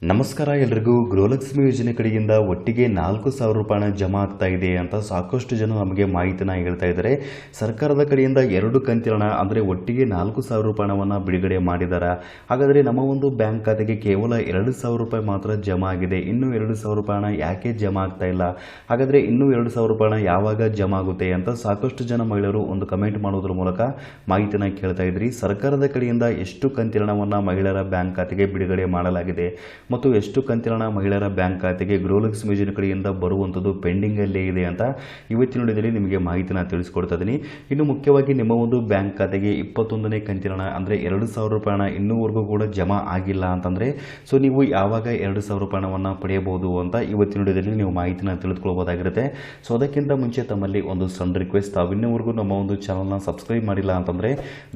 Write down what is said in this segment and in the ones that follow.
ನಮಸ್ಕಾರ ಎಲ್ರಿಗೂ. ಗೃಹಲಕ್ಷ್ಮಿ ಯೋಜನೆ ಕಡೆಯಿಂದ ಒಟ್ಟಿಗೆ 4,000 ರೂಪಾಯಿನ ಜಮಾ ಆಗ್ತಾ ಇದೆ ಅಂತ ಸಾಕಷ್ಟು ಜನ ನಮಗೆ ಮಾಹಿತಿನ ಹೇಳ್ತಾ ಇದ್ದಾರೆ. ಸರ್ಕಾರದ ಕಡೆಯಿಂದ 2 ಕಂತಿನ ಅಂದರೆ ಒಟ್ಟಿಗೆ 4,000 ರೂಪಾಯಿನ ಬಿಡುಗಡೆ ಮಾಡಿದ್ದಾರೆ. ಹಾಗಾದರೆ ನಮ್ಮ ಒಂದು ಬ್ಯಾಂಕ್ ಖಾತೆಗೆ ಕೇವಲ 2,000 ರೂಪಾಯಿ ಮಾತ್ರ ಜಮಾ ಆಗಿದೆ. ಇನ್ನೂ 2,000 ರೂಪಾಯಿನ ಯಾಕೆ ಜಮಾ ಆಗ್ತಾ ಇಲ್ಲ, ಹಾಗಾದರೆ ಇನ್ನೂ 2,000 ರೂಪಾಯಿನ ಯಾವಾಗ ಜಮಾ ಆಗುತ್ತೆ ಅಂತ ಸಾಕಷ್ಟು ಜನ ಮಹಿಳೆಯರು ಒಂದು ಕಮೆಂಟ್ ಮಾಡೋದ್ರ ಮೂಲಕ ಮಾಹಿತಿನ ಕೇಳ್ತಾ ಇದ್ರಿ. ಸರ್ಕಾರದ ಕಡೆಯಿಂದ ಎಷ್ಟು ಕಂತಿನವನ್ನು ಮಹಿಳೆಯರ ಬ್ಯಾಂಕ್ ಖಾತೆಗೆ ಬಿಡುಗಡೆ ಮಾಡಲಾಗಿದೆ ಮತ್ತು ಎಷ್ಟು ಕಂತಿನ ಮಹಿಳೆಯರ ಬ್ಯಾಂಕ್ ಖಾತೆಗೆ ಗೃಹಲಕ್ಷ್ಮಿ ಯೋಜನೆ ಕಡೆಯಿಂದ ಬರುವಂಥದ್ದು ಪೆಂಡಿಂಗಲ್ಲೇ ಇದೆ ಅಂತ ಇವತ್ತಿನ ವಿಡಿಯೋದಲ್ಲಿ ನಿಮಗೆ ಮಾಹಿತಿನ ತಿಳಿಸ್ಕೊಡ್ತಾ ಇದ್ದೀನಿ. ಇನ್ನು ಮುಖ್ಯವಾಗಿ ನಿಮ್ಮ ಒಂದು ಬ್ಯಾಂಕ್ ಖಾತೆಗೆ 21ನೇ ಕಂತಿನ ಅಂದರೆ 2,000 ರೂಪಾಯಿನ ಇನ್ನೂವರೆಗೂ ಕೂಡ ಜಮಾ ಆಗಿಲ್ಲ ಅಂತಂದರೆ ಸೊ ನೀವು ಯಾವಾಗ 2,000 ರೂಪಾಯಿನ ಪಡೆಯಬಹುದು ಅಂತ ಇವತ್ತಿನ ವಿಡಿಯೋದಲ್ಲಿ ನೀವು ಮಾಹಿತಿನ ತಿಳಿದುಕೊಳ್ಬೋದಾಗಿರುತ್ತೆ. ಸೊ ಅದಕ್ಕಿಂತ ಮುಂಚೆ ತಮ್ಮಲ್ಲಿ ಒಂದು ಸಣ್ಣ ರಿಕ್ವೆಸ್ಟ್, ತಾವಿನ್ನೂವರೆಗೂ ನಮ್ಮ ಒಂದು ಚಾನಲ್ನ ಸಬ್ಸ್ಕ್ರೈಬ್ ಮಾಡಿಲ್ಲ ಅಂತಂದರೆ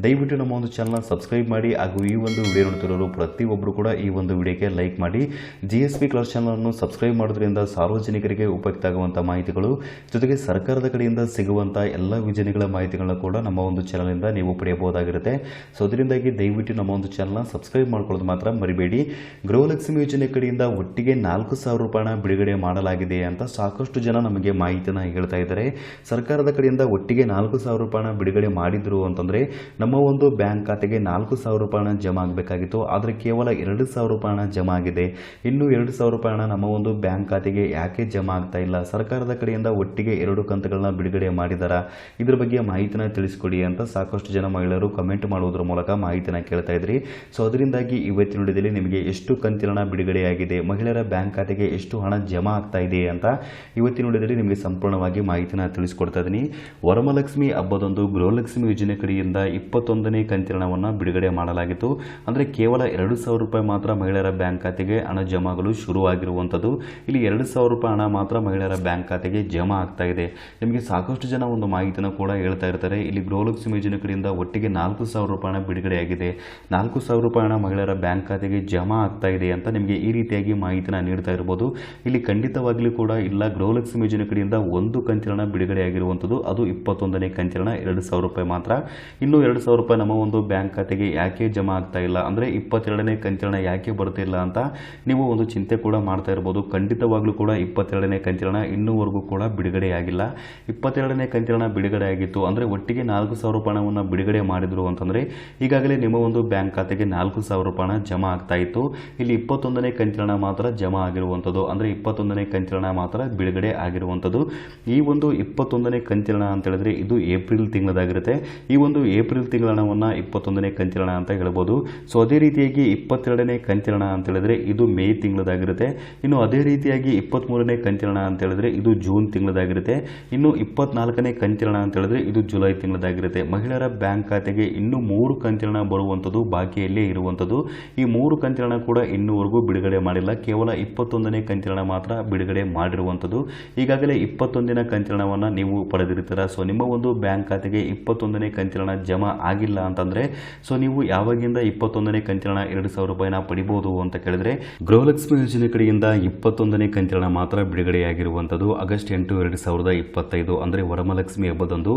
ದಯವಿಟ್ಟು ನಮ್ಮ ಒಂದು ಚಾನಲ್ನ ಸಬ್ಸ್ಕ್ರೈಬ್ ಮಾಡಿ ಹಾಗೂ ಈ ಒಂದು ವಿಡಿಯೋ ನೋಡ್ತಿರೋರು ಪ್ರತಿಯೊಬ್ಬರು ಕೂಡ ಈ ಒಂದು ವಿಡಿಯೋಗೆ ಲೈಕ್ ಮಾಡಿ. GSP ಕ್ಲಾಸ್ ಚಾನಲನ್ನು ಸಬ್ಸ್ಕ್ರೈಬ್ ಮಾಡೋದ್ರಿಂದ ಸಾರ್ವಜನಿಕರಿಗೆ ಉಪಯುಕ್ತ ಆಗುವಂಥ ಮಾಹಿತಿಗಳು ಜೊತೆಗೆ ಸರ್ಕಾರದ ಕಡೆಯಿಂದ ಸಿಗುವಂಥ ಎಲ್ಲ ಯೋಜನೆಗಳ ಮಾಹಿತಿಗಳನ್ನ ಕೂಡ ನಮ್ಮ ಒಂದು ಚಾನಲಿಂದ ನೀವು ಪಡೆಯಬಹುದಾಗಿರುತ್ತೆ. ಸೊ ಅದರಿಂದಾಗಿ ದಯವಿಟ್ಟು ನಮ್ಮ ಒಂದು ಚಾನಲ್ನ ಸಬ್ಸ್ಕ್ರೈಬ್ ಮಾಡ್ಕೊಳ್ಳೋದು ಮಾತ್ರ ಮರಿಬೇಡಿ. ಗೃಹಲಕ್ಷ್ಮಿ ಯೋಜನೆ ಕಡೆಯಿಂದ ಒಟ್ಟಿಗೆ 4,000 ರೂಪಾಯಿನ ಬಿಡುಗಡೆ ಮಾಡಲಾಗಿದೆ ಅಂತ ಸಾಕಷ್ಟು ಜನ ನಮಗೆ ಮಾಹಿತಿನ ಹೇಳ್ತಾ ಇದ್ದಾರೆ. ಸರ್ಕಾರದ ಕಡೆಯಿಂದ ಒಟ್ಟಿಗೆ 4,000 ರೂಪಾಯಿನ ಬಿಡುಗಡೆ ಮಾಡಿದ್ರು ಅಂತಂದರೆ ನಮ್ಮ ಒಂದು ಬ್ಯಾಂಕ್ ಖಾತೆಗೆ 4,000 ರೂಪಾಯಿನ ಜಮಾ ಆಗಬೇಕಾಗಿತ್ತು. ಆದರೆ ಕೇವಲ 2,000 ರೂಪಾಯಿನ ಜಮಾ ಆಗಿದೆ. ಇನ್ನು 2,000 ರೂಪಾಯಿನ ನಮ್ಮ ಒಂದು ಬ್ಯಾಂಕ್ ಖಾತೆಗೆ ಯಾಕೆ ಜಮಾ ಆಗ್ತಾ ಇಲ್ಲ? ಸರ್ಕಾರದ ಕಡೆಯಿಂದ ಒಟ್ಟಿಗೆ 2 ಕಂತುಗಳನ್ನ ಬಿಡುಗಡೆ ಮಾಡಿದಾರ, ಇದ್ರ ಬಗ್ಗೆ ಮಾಹಿತಿನ ತಿಳಿಸ್ಕೊಡಿ ಅಂತ ಸಾಕಷ್ಟು ಜನ ಮಹಿಳೆಯರು ಕಮೆಂಟ್ ಮಾಡುವುದರ ಮೂಲಕ ಮಾಹಿತಿನ ಕೇಳ್ತಾ ಇದ್ರಿ. ಸೊ ಅದರಿಂದಾಗಿ ಇವತ್ತಿನ ವಿಡಿಯೋದಲ್ಲಿ ನಿಮಗೆ ಎಷ್ಟು ಕಂತಿನ ಬಿಡುಗಡೆಯಾಗಿದೆ, ಮಹಿಳೆಯರ ಬ್ಯಾಂಕ್ ಖಾತೆಗೆ ಎಷ್ಟು ಹಣ ಜಮಾ ಆಗ್ತಾ ಇದೆ ಅಂತ ಇವತ್ತಿನ ವಿಡಿಯೋದಲ್ಲಿ ನಿಮಗೆ ಸಂಪೂರ್ಣವಾಗಿ ಮಾಹಿತಿನ ತಿಳಿಸ್ಕೊಡ್ತಾ ಇದ್ದೀನಿ. ವರಮಹಾಲಕ್ಷ್ಮಿ ಹಬ್ಬದಂದು ಗೃಹಲಕ್ಷ್ಮಿ ಯೋಜನೆ ಕಡೆಯಿಂದ 21ನೇ ಕಂತಿನವನ್ನು ಬಿಡುಗಡೆ ಮಾಡಲಾಗಿತ್ತು. ಅಂದರೆ ಕೇವಲ 2,000 ರೂಪಾಯಿ ಮಾತ್ರ ಮಹಿಳೆಯರ ಬ್ಯಾಂಕ್ ಖಾತೆಗೆ ಹಣ ಜಮಾಗಲು ಶುರುವಾಗಿರುವಂಥದ್ದು. ಇಲ್ಲಿ 2,000 ರೂಪಾಯಿ ಹಣ ಮಾತ್ರ ಮಹಿಳೆಯರ ಬ್ಯಾಂಕ್ ಖಾತೆಗೆ ಜಮಾ ಆಗ್ತಾ ಇದೆ. ನಿಮಗೆ ಸಾಕಷ್ಟು ಜನ ಒಂದು ಮಾಹಿತಿನ ಕೂಡ ಹೇಳ್ತಾ ಇರ್ತಾರೆ, ಇಲ್ಲಿ ಗೃಹಲಕ್ಷ್ಮಿ ಯೋಜನೆ ಕಡೆಯಿಂದ ಒಟ್ಟಿಗೆ 4,000 ರೂಪಾಯಿನ ಬಿಡುಗಡೆಯಾಗಿದೆ, 4,000 ರೂಪಾಯಿ ಹಣ ಮಹಿಳೆಯರ ಬ್ಯಾಂಕ್ ಖಾತೆಗೆ ಜಮಾ ಆಗ್ತಾ ಇದೆ ಅಂತ ನಿಮಗೆ ಈ ರೀತಿಯಾಗಿ ಮಾಹಿತಿನ ನೀಡ್ತಾ ಇರ್ಬೋದು. ಇಲ್ಲಿ ಖಂಡಿತವಾಗ್ಲೂ ಕೂಡ ಇಲ್ಲ, ಗೃಹಲಕ್ಷ್ಮಿ ಯೋಜನೆ ಕಡೆಯಿಂದ 1 ಕಂತಿನ ಬಿಡುಗಡೆಯಾಗಿರುವಂಥದ್ದು, ಅದು 21ನೇ ಕಂತಿನ 2,000 ರೂಪಾಯಿ ಮಾತ್ರ. ಇನ್ನು 2,000 ರೂಪಾಯಿ ನಮ್ಮ ಒಂದು ಬ್ಯಾಂಕ್ ಖಾತೆಗೆ ಯಾಕೆ ಜಮಾ ಆಗ್ತಾ ಇಲ್ಲ, ಅಂದರೆ 22ನೇ ಕಂತಿನ ಯಾಕೆ ಬರ್ತಿಲ್ಲ ಅಂತ ನೀವು ಒಂದು ಚಿಂತೆ ಕೂಡ ಮಾಡ್ತಾ ಇರ್ಬೋದು. ಖಂಡಿತವಾಗ್ಲೂ ಕೂಡ 22ನೇ ಕಂತಿನ ಇನ್ನೂವರೆಗೂ ಕೂಡ ಬಿಡುಗಡೆಯಾಗಿಲ್ಲ. 22ನೇ ಕಂತಿನ ಬಿಡುಗಡೆ ಆಗಿತ್ತು ಅಂದರೆ ಒಟ್ಟಿಗೆ 4,000 ರೂಪಾಯಿನ ಬಿಡುಗಡೆ ಮಾಡಿದ್ರು ಅಂತಂದರೆ ಈಗಾಗಲೇ ನಿಮ್ಮ ಒಂದು ಬ್ಯಾಂಕ್ ಖಾತೆಗೆ 4,000 ರೂಪಾಯಿನ ಜಮಾ ಆಗ್ತಾ ಇತ್ತು. ಇಲ್ಲಿ 21ನೇ ಕಂತಿನ ಮಾತ್ರ ಜಮಾ ಆಗಿರುವಂಥದ್ದು, ಅಂದರೆ 21ನೇ ಕಂತಿನ ಮಾತ್ರ ಬಿಡುಗಡೆ ಆಗಿರುವಂಥದ್ದು. ಈ ಒಂದು 21ನೇ ಕಂತಿನ ಅಂತ ಹೇಳಿದ್ರೆ ಇದು ಏಪ್ರಿಲ್ ತಿಂಗಳದಾಗಿರುತ್ತೆ. ಈ ಒಂದು ಏಪ್ರಿಲ್ ತಿಂಗಳ ಹಣವನ್ನು 21ನೇ ಕಂತಿನ ಅಂತ ಹೇಳ್ಬೋದು. ಸೊ ಅದೇ ರೀತಿಯಾಗಿ 22ನೇ ಕಂತಿನ ಅಂತ ಹೇಳಿದ್ರೆ ಇದು ಮೇ ತಿಂಗಳದಾಗಿರುತ್ತೆ. ಇನ್ನು ಅದೇ ರೀತಿಯಾಗಿ 23ನೇ ಕಂತಿನ ಅಂತ ಹೇಳಿದ್ರೆ ಇದು ಜೂನ್ ತಿಂಗಳದಾಗಿರುತ್ತೆ. ಇನ್ನು 24ನೇ ಕಂತಿನ ಅಂತ ಹೇಳಿದ್ರೆ ಇದು ಜುಲೈ ತಿಂಗಳದಾಗಿರುತ್ತೆ. ಮಹಿಳೆಯರ ಬ್ಯಾಂಕ್ ಖಾತೆಗೆ ಇನ್ನು 3 ಕಂತಿನ ಬರುವಂಥದ್ದು ಬಾಕಿಯಲ್ಲೇ ಇರುವಂಥದ್ದು. ಈ 3 ಕಂತಿನ ಕೂಡ ಇನ್ನೂವರೆಗೂ ಬಿಡುಗಡೆ ಮಾಡಿಲ್ಲ, ಕೇವಲ 21ನೇ ಕಂತಿನ ಮಾತ್ರ ಬಿಡುಗಡೆ ಮಾಡಿರುವಂಥದ್ದು. ಈಗಾಗಲೇ 21ನ ಕಂತಿನವನ್ನು ನೀವು ಪಡೆದಿರ್ತೀರ. ಸೊ ನಿಮ್ಮ ಒಂದು ಬ್ಯಾಂಕ್ ಖಾತೆಗೆ 21ನೇ ಕಂತಿನ ಜಮಾ ಆಗಿಲ್ಲ ಅಂತಂದರೆ ಸೊ ನೀವು ಯಾವಾಗಿಂದ 21ನೇ ಕಂತಿನ 2,000 ರೂಪಾಯಿನ ಪಡಿಬೋದು ಅಂತ ಕೇಳಿದ್ರೆ ಗೃಹಲಕ್ಷ್ಮಿ ಯೋಜನೆ ಕಡೆಯಿಂದ 21ನೇ ಕಂತಿನ ಮಾತ್ರ ಬಿಡುಗಡೆಯಾಗಿರುವಂಥದ್ದು ಆಗಸ್ಟ್ 8, 2025 ಅಂದರೆ ವರಮಹಾಲಕ್ಷ್ಮಿ ಹಬ್ಬದಂದು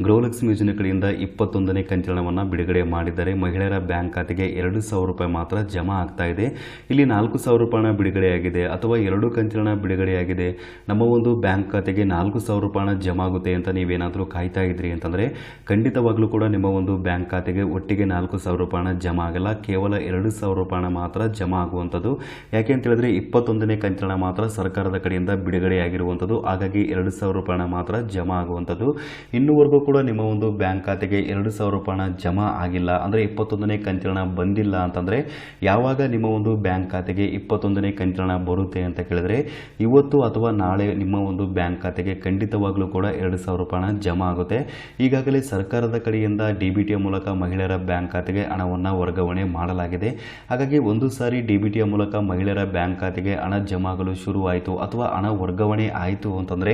ಗೃಹಲಕ್ಷ್ಮಿ ಯೋಜನೆ ಕಡೆಯಿಂದ 21ನೇ ಕಂತಿನವನ್ನು ಬಿಡುಗಡೆ ಮಾಡಿದ್ದಾರೆ. ಮಹಿಳೆಯರ ಬ್ಯಾಂಕ್ ಖಾತೆಗೆ 2,000 ರೂಪಾಯಿ ಮಾತ್ರ ಜಮಾ ಆಗ್ತಾ ಇದೆ. ಇಲ್ಲಿ 4,000 ರೂಪಾಯಿನ ಬಿಡುಗಡೆಯಾಗಿದೆ ಅಥವಾ 2 ಕಂತಿನ ಬಿಡುಗಡೆಯಾಗಿದೆ, ನಮ್ಮ ಒಂದು ಬ್ಯಾಂಕ್ ಖಾತೆಗೆ 4,000 ರೂಪಾಯಿನ ಜಮಾ ಆಗುತ್ತೆ ಅಂತ ನೀವೇನಾದರೂ ಕಾಯ್ತಾ ಇದ್ರಿ ಅಂತಂದರೆ ಖಂಡಿತವಾಗ್ಲೂ ಕೂಡ ನಿಮ್ಮ ಒಂದು ಬ್ಯಾಂಕ್ ಖಾತೆಗೆ ಒಟ್ಟಿಗೆ 4,000 ರೂಪಾಯಿನ ಜಮಾ ಆಗಲ್ಲ, ಕೇವಲ 2,000 ರೂಪಾಯಿನ ಮಾತ್ರ ಜಮಾ ಆಗುವಂಥದ್ದು. ಯಾಕೆ ಅಂತ ಹೇಳಿದ್ರೆ 21ನೇ ಕಂತಿನ ಮಾತ್ರ ಸರ್ಕಾರದ ಕಡೆಯಿಂದ ಬಿಡುಗಡೆಯಾಗಿರುವಂಥದ್ದು, ಹಾಗಾಗಿ 2,000 ರೂಪಾಯಿನ ಮಾತ್ರ ಜಮಾ ಆಗುವಂಥದ್ದು. ಇನ್ನೂವರೆಗೂ ಕೂಡ ನಿಮ್ಮ ಒಂದು ಬ್ಯಾಂಕ್ ಖಾತೆಗೆ 2,000 ರೂಪಾಯಿನ ಜಮಾ ಆಗಿಲ್ಲ, ಅಂದರೆ 21ನೇ ಕಂತಿನ ಬಂದಿಲ್ಲ ಅಂತಂದರೆ ಯಾವಾಗ ನಿಮ್ಮ ಒಂದು ಬ್ಯಾಂಕ್ ಖಾತೆಗೆ 21ನೇ ಕಂತಿನ ಬರುತ್ತೆ ಅಂತ ಕೇಳಿದ್ರೆ ಇವತ್ತು ಅಥವಾ ನಾಳೆ ನಿಮ್ಮ ಒಂದು ಬ್ಯಾಂಕ್ ಖಾತೆಗೆ ಖಂಡಿತವಾಗ್ಲೂ ಕೂಡ 2,000 ರೂಪಾಯಿನ ಜಮಾ ಆಗುತ್ತೆ. ಈಗಾಗಲೇ ಸರ್ಕಾರದ ಕಡೆಯಿಂದ DBT ಮೂಲಕ ಮಹಿಳೆಯರ ಬ್ಯಾಂಕ್ ಖಾತೆಗೆ ಹಣವನ್ನು ವರ್ಗಾವಣೆ ಮಾಡಲಾಗಿದೆ. ಹಾಗಾಗಿ ಒಂದು ಸಾರಿ DBT ಮೂಲಕ ಮಹಿಳೆಯರ ಬ್ಯಾಂಕ್ ಖಾತೆಗೆ ಹಣ ಜಮಾ ಆಗಲು ಶುರುವಾಯಿತು ಅಥವಾ ಹಣ ವರ್ಗಾವಣೆ ಆಯಿತು ಅಂತಂದರೆ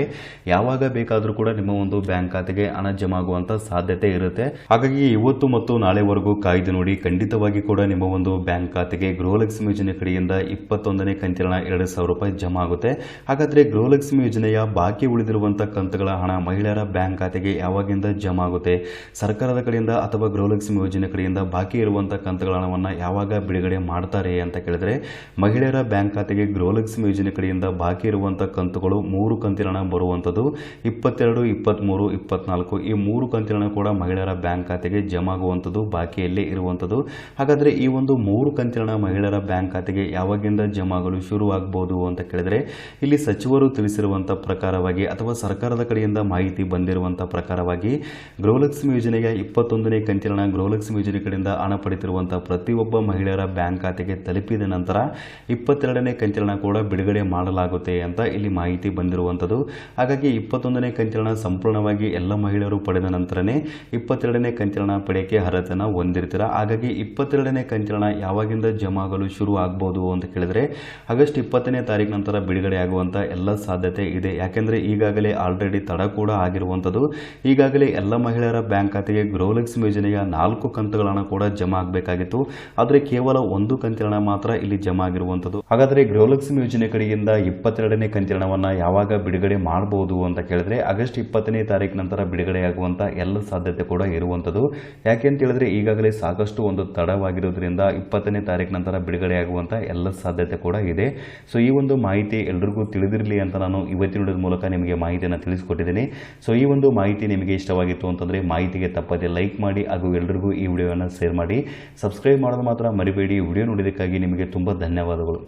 ಯಾವಾಗ ಬೇಕಾದರೂ ಕೂಡ ನಿಮ್ಮ ಒಂದು ಬ್ಯಾಂಕ್ ಖಾತೆಗೆ ಹಣ ಜಮಾ ಆಗುವಂಥ ಸಾಧ್ಯತೆ ಇರುತ್ತೆ. ಹಾಗಾಗಿ ಇವತ್ತು ಮತ್ತು ನಾಳೆವರೆಗೂ ಕಾಯ್ದು ನೋಡಿ, ಖಂಡಿತವಾಗಿ ಕೂಡ ನಿಮ್ಮ ಒಂದು ಬ್ಯಾಂಕ್ ಖಾತೆಗೆ ಗೃಹಲಕ್ಷ್ಮಿ ಯೋಜನೆ ಕಡೆಯಿಂದ 21ನೇ ಕಂತಿನ 2,000 ರೂಪಾಯಿ ಜಮಾ ಆಗುತ್ತೆ. ಹಾಗಾದರೆ ಗೃಹಲಕ್ಷ್ಮಿ ಯೋಜನೆಯ ಬಾಕಿ ಉಳಿದಿರುವಂಥ ಕಂತುಗಳ ಹಣ ಮಹಿಳೆಯರ ಬ್ಯಾಂಕ್ ಖಾತೆಗೆ ಯಾವಾಗಿಂದ ಜಮಾ ಆಗುತ್ತೆ, ಸರ್ಕಾರದ ಕಡೆಯಿಂದ ಅಥವಾ ಗೃಹಲಕ್ಷ್ಮಿ ಯೋಜನೆ ಕಡೆಯಿಂದ ಬಾಕಿ ಇರುವಂಥ ಕಂತುಗಳ ಹಣವನ್ನು ಯಾವಾಗ ಬಿಡುಗಡೆ ಮಾಡ್ತಾರೆ ಅಂತ ಕೇಳಿದ್ರೆ ಮಹಿಳೆಯರ ಬ್ಯಾಂಕ್ ಖಾತೆಗೆ ಗೃಹಲಕ್ಷ್ಮಿ ಯೋಜನೆ ಕಡೆಯಿಂದ ಬಾಕಿ ಇರುವಂಥ ಕಂತುಗಳು 3 ಕಂತಿನ ಹಣ ಬರುವಂಥದ್ದು 22, 23, 24 ಈ 3 ಕಂತಿನ ಹಣ ಕೂಡ ಮಹಿಳೆಯರ ಬ್ಯಾಂಕ್ ಖಾತೆಗೆ ಜಮಾ ಆಗುವಂಥದ್ದು ಬಾಕಿಯಲ್ಲೇ ಇರುವಂಥದ್ದು. ಹಾಗಾದರೆ ಈ ಒಂದು 3 ಕಂತಿನ ಹಣ ಮಹಿಳೆಯರ ಬ್ಯಾಂಕ್ ಖಾತೆಗೆ ಯಾವಾಗಿಂದ ಜಮಾ ಆಗಲು ಶುರು ಆಗಬಹುದು ಅಂತ ಕೇಳಿದರೆ, ಇಲ್ಲಿ ಸಚಿವರು ತಿಳಿಸಿರುವಂಥ ಪ್ರಕಾರವಾಗಿ ಅಥವಾ ಸರ್ಕಾರದ ಕಡೆಯಿಂದ ಮಾಹಿತಿ ಬಂದಿರುವಂಥ ಪ್ರಕಾರವಾಗಿ ಗೃಹಲಕ್ಷ್ಮಿ ಯೋಜನೆಯ 21ನೇ ಕಂತಿನ ಹಣ ಗೃಹಲಕ್ಷ್ಮಿ ಯೋಜನೆ ಕಡೆಯಿಂದ ಹಣ ಪಡೆದಿರುವಂಥ ಪ್ರತಿಯೊಬ್ಬ ಮಹಿಳೆಯರ ಬ್ಯಾಂಕ್ ಖಾತೆಗೆ ತಲುಪಿದ ನಂತರ 22ನೇ ಕಂತಿನ ಹಣ ಕೂಡ ಬಿಡುಗಡೆ ಮಾಡಲಾಗುತ್ತೆ ಅಂತ ಇಲ್ಲಿ ಮಾಹಿತಿ ಬಂದಿರುವಂಥದ್ದು. ಹಾಗಾಗಿ 21ನೇ ಕಂತಿನ ಹಣ ಸಂಪೂರ್ಣವಾಗಿ ಎಲ್ಲ ಮಹಿಳೆಯರು ಪಡೆದ ನಂತರನೇ 22ನೇ ಕಂತಿನ ಹಣ ಪಡೆಯಕ್ಕೆ ಅರ್ಹತೆಯನ್ನು ಹೊಂದಿರ್ತೀರ. ಹಾಗಾಗಿ 22ನೇ ಕಂತಿನ ಹಣ ಯಾವಾಗಿಂದ ಜಮಾ ಆಗಲು ಶುರು ಆಗ್ಬೋದು ಅಂತ ಕೇಳಿದರೆ, ಆಗಸ್ಟ್ 20ನೇ ತಾರೀಕು ನಂತರ ಬಿಡುಗಡೆ ಆಗುವಂಥ ಎಲ್ಲ ಸಾಧ್ಯತೆ ಇದೆ. ಯಾಕೆಂದರೆ ಈಗಾಗಲೇ ಆಲ್ರೆಡಿ ತಡ ಕೂಡ ಆಗಿರುವಂಥದ್ದು. ಈಗಾಗಲೇ ಎಲ್ಲ ಮಹಿಳೆಯರ ಬ್ಯಾಂಕ್ ಖಾತೆಗೆ ಗೃಹಲಕ್ಷ್ಮಿ ಯೋಜನೆಯ 4 ಕಂತುಗಳ ಹಣ ಕೂಡ ಜಮಾ ಆಗಬೇಕಾಗಿತ್ತು. ಆದರೆ ಕೇವಲ 1 ಕಂತಿನ ಹಣ ಮಾತ್ರ ಇಲ್ಲಿ ಜಮಾ ಆಗಿರುವಂಥದ್ದು. ಹಾಗಾದರೆ ಗೃಹಲಕ್ಷ್ಮಿ ಯೋಜನೆ ಕಡೆಯಿಂದ 22ನೇ ಕಂತಿನ ಹಣವನ್ನು ಯಾವಾಗ ಬಿಡುಗಡೆ ಮಾಡಬಹುದು ಅಂತ ಕೇಳಿದ್ರೆ, ಆಗಸ್ಟ್ 20ನೇ ತಾರೀಕು ನಂತರ ಬಿಡುಗಡೆ ಆಗುವಂಥ ಎಲ್ಲ ಸಾಧ್ಯತೆ ಕೂಡ ಇರುವಂಥದ್ದು. ಯಾಕೆ ಅಂತ ಹೇಳಿದ್ರೆ ಈಗಾಗಲೇ ಸಾಕಷ್ಟು ಒಂದು ತಡವಾಗಿರೋದ್ರಿಂದ 20ನೇ ತಾರೀಕು ನಂತರ ಬಿಡುಗಡೆ ಆಗುವಂಥ ಎಲ್ಲ ಸಾಧ್ಯತೆ ಕೂಡ ಇದೆ. ಸೊ ಈ ಒಂದು ಮಾಹಿತಿ ಎಲ್ರಿಗೂ ತಿಳಿದಿರಲಿ ಅಂತ ನಾನು ಇವತ್ತಿನ ವಿಡಿಯೋದ ಮೂಲಕ ನಿಮಗೆ ಮಾಹಿತಿಯನ್ನು ತಿಳಿಸ್ಕೊಟ್ಟಿದ್ದೀನಿ. ಸೊ ಈ ಒಂದು ಮಾಹಿತಿ ನಿಮಗೆ ಇಷ್ಟವಾಗಿತ್ತು ಅಂತಂದರೆ ಮಾಹಿತಿಗೆ ತಪ್ಪದೆ ಲೈಕ್ ಮಾಡಿ ಹಾಗೂ ಎಲ್ರಿಗೂ ಈ ವಿಡಿಯೋವನ್ನು ಶೇರ್ ಮಾಡಿ. ಸಬ್ಸ್ಕ್ರೈಬ್ ಮಾಡೋದು ಮಾತ್ರ ಮರಿಬೇಡಿ. ವಿಡಿಯೋ ನೋಡಿದ್ದಕ್ಕಾಗಿ ನಿಮಗೆ ತುಂಬ ಧನ್ಯವಾದಗಳು.